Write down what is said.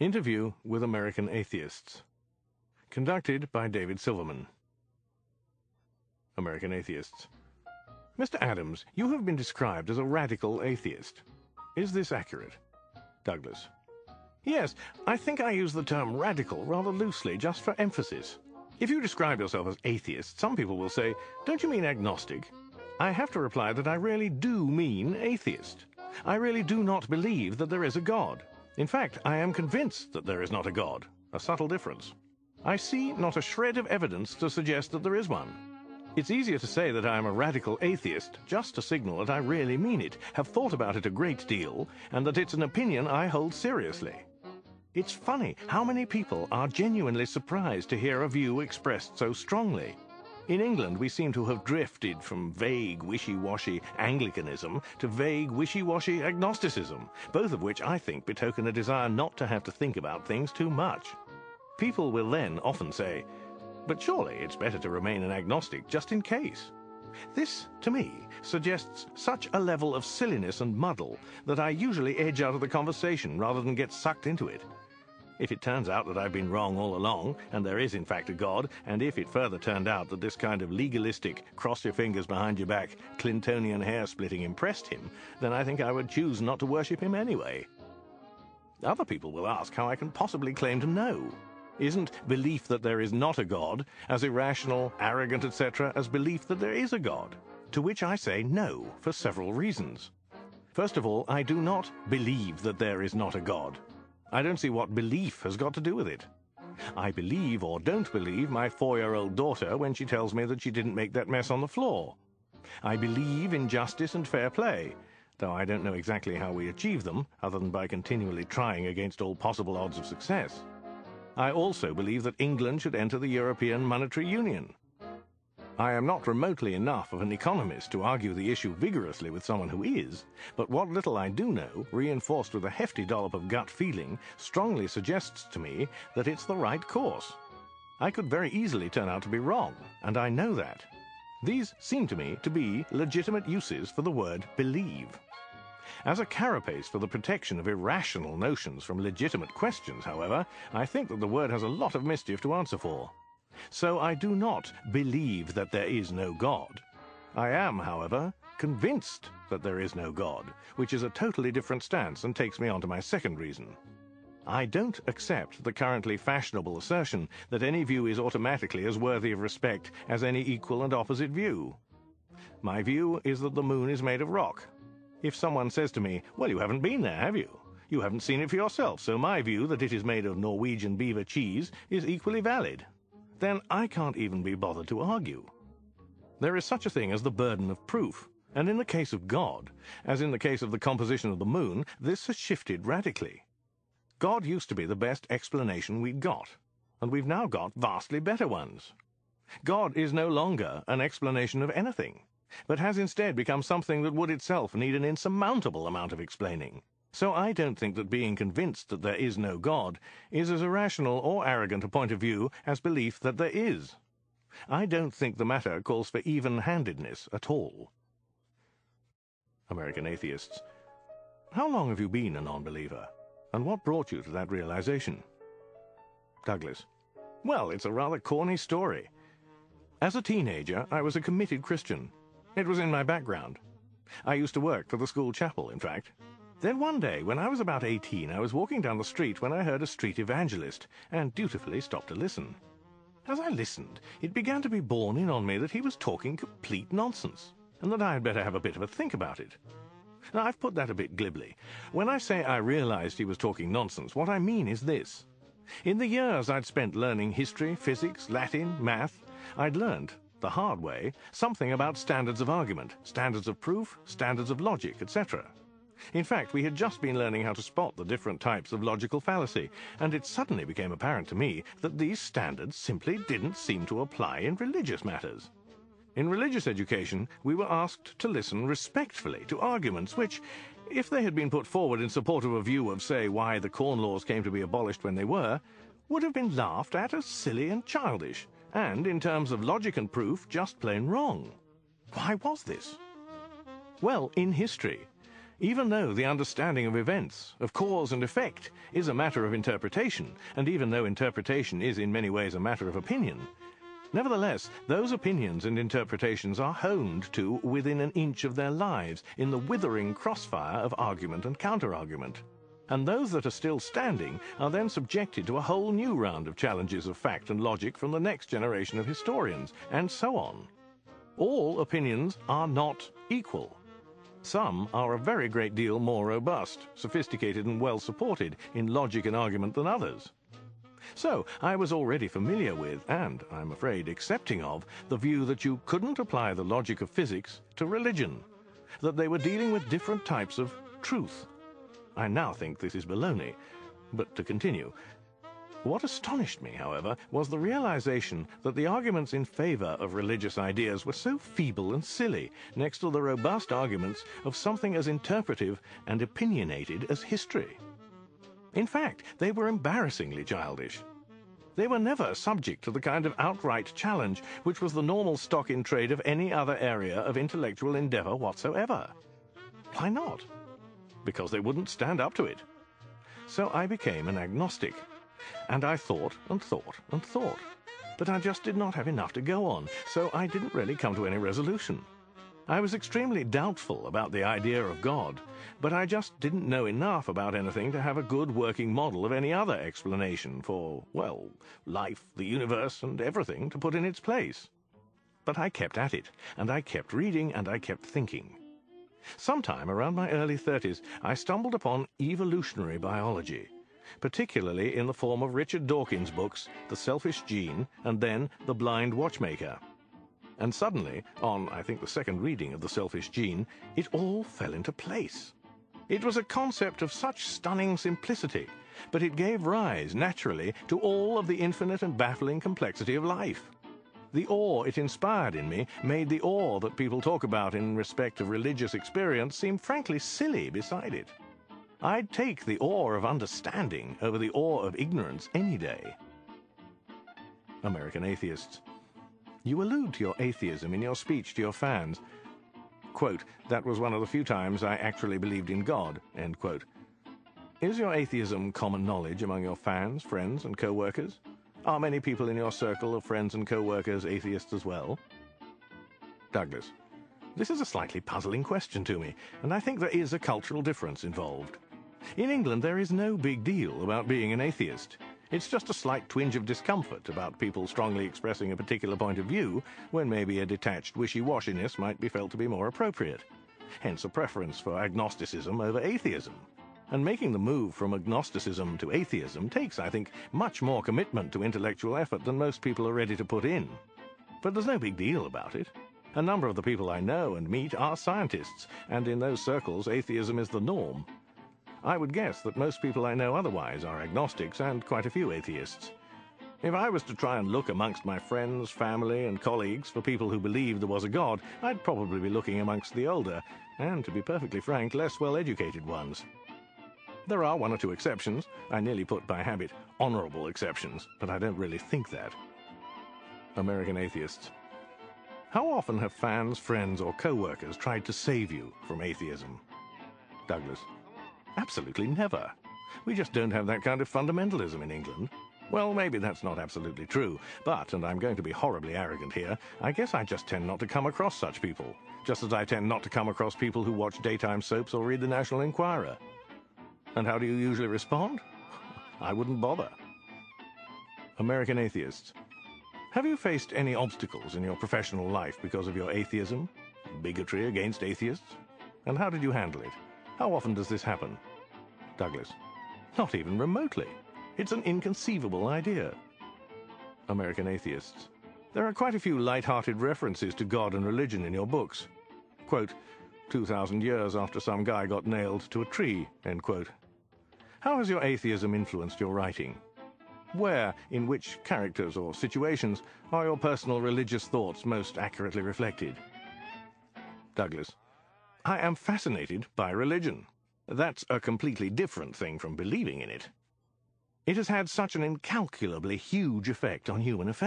Interview with American Atheists. Conducted by David Silverman. American Atheists. Mr. Adams, you have been described as a radical atheist. Is this accurate? Douglas. Yes, I think I use the term radical rather loosely, just for emphasis. If you describe yourself as atheist, some people will say, don't you mean agnostic? I have to reply that I really do mean atheist. I really do not believe that there is a God. In fact, I am convinced that there is not a God, a subtle difference. I see not a shred of evidence to suggest that there is one. It's easier to say that I am a radical atheist just to signal that I really mean it, have thought about it a great deal, and that it's an opinion I hold seriously. It's funny how many people are genuinely surprised to hear a view expressed so strongly. In England, we seem to have drifted from vague, wishy-washy Anglicanism to vague, wishy-washy agnosticism, both of which I think betoken a desire not to have to think about things too much. People will then often say, but surely it's better to remain an agnostic just in case. This, to me, suggests such a level of silliness and muddle that I usually edge out of the conversation rather than get sucked into it. If it turns out that I've been wrong all along, and there is in fact a God, and if it further turned out that this kind of legalistic, cross-your-fingers-behind-your-back, Clintonian hair-splitting impressed him, then I think I would choose not to worship him anyway. Other people will ask how I can possibly claim to know. Isn't belief that there is not a God as irrational, arrogant, etc., as belief that there is a God? To which I say no, for several reasons. First of all, I do not believe that there is not a God. I don't see what belief has got to do with it. I believe or don't believe my 4-year-old daughter when she tells me that she didn't make that mess on the floor. I believe in justice and fair play, though I don't know exactly how we achieve them, other than by continually trying against all possible odds of success. I also believe that England should enter the European Monetary Union. I am not remotely enough of an economist to argue the issue vigorously with someone who is, but what little I do know, reinforced with a hefty dollop of gut feeling, strongly suggests to me that it's the right course. I could very easily turn out to be wrong, and I know that. These seem to me to be legitimate uses for the word believe. As a carapace for the protection of irrational notions from legitimate questions, however, I think that the word has a lot of mischief to answer for. So I do not believe that there is no God. I am, however, convinced that there is no God, which is a totally different stance and takes me on to my second reason. I don't accept the currently fashionable assertion that any view is automatically as worthy of respect as any equal and opposite view. My view is that the moon is made of rock. If someone says to me, well, you haven't been there, have you? You haven't seen it for yourself, so my view that it is made of Norwegian beaver cheese is equally valid. Then I can't even be bothered to argue. There is such a thing as the burden of proof, and in the case of God, as in the case of the composition of the moon, this has shifted radically. God used to be the best explanation we'd got, and we've now got vastly better ones. God is no longer an explanation of anything, but has instead become something that would itself need an insurmountable amount of explaining. So I don't think that being convinced that there is no God is as irrational or arrogant a point of view as belief that there is. I don't think the matter calls for even-handedness at all. American Atheists. How long have you been a non-believer? And what brought you to that realization? Douglas. Well, it's a rather corny story. As a teenager, I was a committed Christian. It was in my background. I used to work for the school chapel, in fact. Then one day, when I was about 18, I was walking down the street when I heard a street evangelist, and dutifully stopped to listen. As I listened, it began to be borne in on me that he was talking complete nonsense, and that I had better have a bit of a think about it. Now, I've put that a bit glibly. When I say I realized he was talking nonsense, what I mean is this. In the years I'd spent learning history, physics, Latin, math, I'd learned, the hard way, something about standards of argument, standards of proof, standards of logic, etc. In fact, we had just been learning how to spot the different types of logical fallacy, and it suddenly became apparent to me that these standards simply didn't seem to apply in religious matters. In religious education, we were asked to listen respectfully to arguments which, if they had been put forward in support of a view of, say, why the Corn Laws came to be abolished when they were, would have been laughed at as silly and childish, and, in terms of logic and proof, just plain wrong. Why was this? Well, in history, Even though the understanding of events, of cause and effect, is a matter of interpretation, and even though interpretation is in many ways a matter of opinion, nevertheless, those opinions and interpretations are honed to within an inch of their lives in the withering crossfire of argument and counter-argument. And those that are still standing are then subjected to a whole new round of challenges of fact and logic from the next generation of historians, and so on. All opinions are not equal. Some are a very great deal more robust, sophisticated and well supported in logic and argument than others. So I was already familiar with, and I'm afraid accepting of, the view that you couldn't apply the logic of physics to religion, that they were dealing with different types of truth. I now think this is baloney, but to continue. What astonished me, however, was the realization that the arguments in favor of religious ideas were so feeble and silly next to the robust arguments of something as interpretive and opinionated as history. In fact, they were embarrassingly childish. They were never subject to the kind of outright challenge which was the normal stock in trade of any other area of intellectual endeavor whatsoever. Why not? Because they wouldn't stand up to it. So I became an agnostic, and I thought and thought and thought, but I just did not have enough to go on, so I didn't really come to any resolution. I was extremely doubtful about the idea of God, but I just didn't know enough about anything to have a good working model of any other explanation for, well, life, the universe, and everything to put in its place. But I kept at it, and I kept reading, and I kept thinking. Sometime around my early 30s, I stumbled upon evolutionary biology, particularly in the form of Richard Dawkins' books, The Selfish Gene, and then The Blind Watchmaker. And suddenly, on, I think, the second reading of The Selfish Gene, it all fell into place. It was a concept of such stunning simplicity, but it gave rise, naturally, to all of the infinite and baffling complexity of life. The awe it inspired in me made the awe that people talk about in respect of religious experience seem frankly silly beside it. I'd take the awe of understanding over the awe of ignorance any day. American Atheists. You allude to your atheism in your speech to your fans. Quote, that was one of the few times I actually believed in God, end quote. Is your atheism common knowledge among your fans, friends, and co-workers? Are many people in your circle of friends and co-workers atheists as well? Douglas. This is a slightly puzzling question to me, and I think there is a cultural difference involved. In England, there is no big deal about being an atheist. It's just a slight twinge of discomfort about people strongly expressing a particular point of view, when maybe a detached wishy-washiness might be felt to be more appropriate. Hence a preference for agnosticism over atheism. And making the move from agnosticism to atheism takes, I think, much more commitment to intellectual effort than most people are ready to put in. But there's no big deal about it. A number of the people I know and meet are scientists, and in those circles atheism is the norm. I would guess that most people I know otherwise are agnostics, and quite a few atheists. If I was to try and look amongst my friends, family, and colleagues for people who believed there was a God, I'd probably be looking amongst the older, and, to be perfectly frank, less well-educated ones. There are one or two exceptions. I nearly put by habit honorable exceptions, but I don't really think that. American Atheists. How often have fans, friends, or co-workers tried to save you from atheism? Douglas. Absolutely never. We just don't have that kind of fundamentalism in England. Well, maybe that's not absolutely true, but, and I'm going to be horribly arrogant here, I guess I just tend not to come across such people, just as I tend not to come across people who watch daytime soaps or read the National Enquirer. And how do you usually respond? I wouldn't bother. American Atheists. Have you faced any obstacles in your professional life because of your atheism? Bigotry against atheists? And how did you handle it? How often does this happen? Douglas. Not even remotely. It's an inconceivable idea. American Atheists. There are quite a few light-hearted references to God and religion in your books. Quote, 2,000 years after some guy got nailed to a tree, end quote. How has your atheism influenced your writing? Where, in which characters or situations, are your personal religious thoughts most accurately reflected? Douglas. I am fascinated by religion. That's a completely different thing from believing in it. It has had such an incalculably huge effect on human affairs.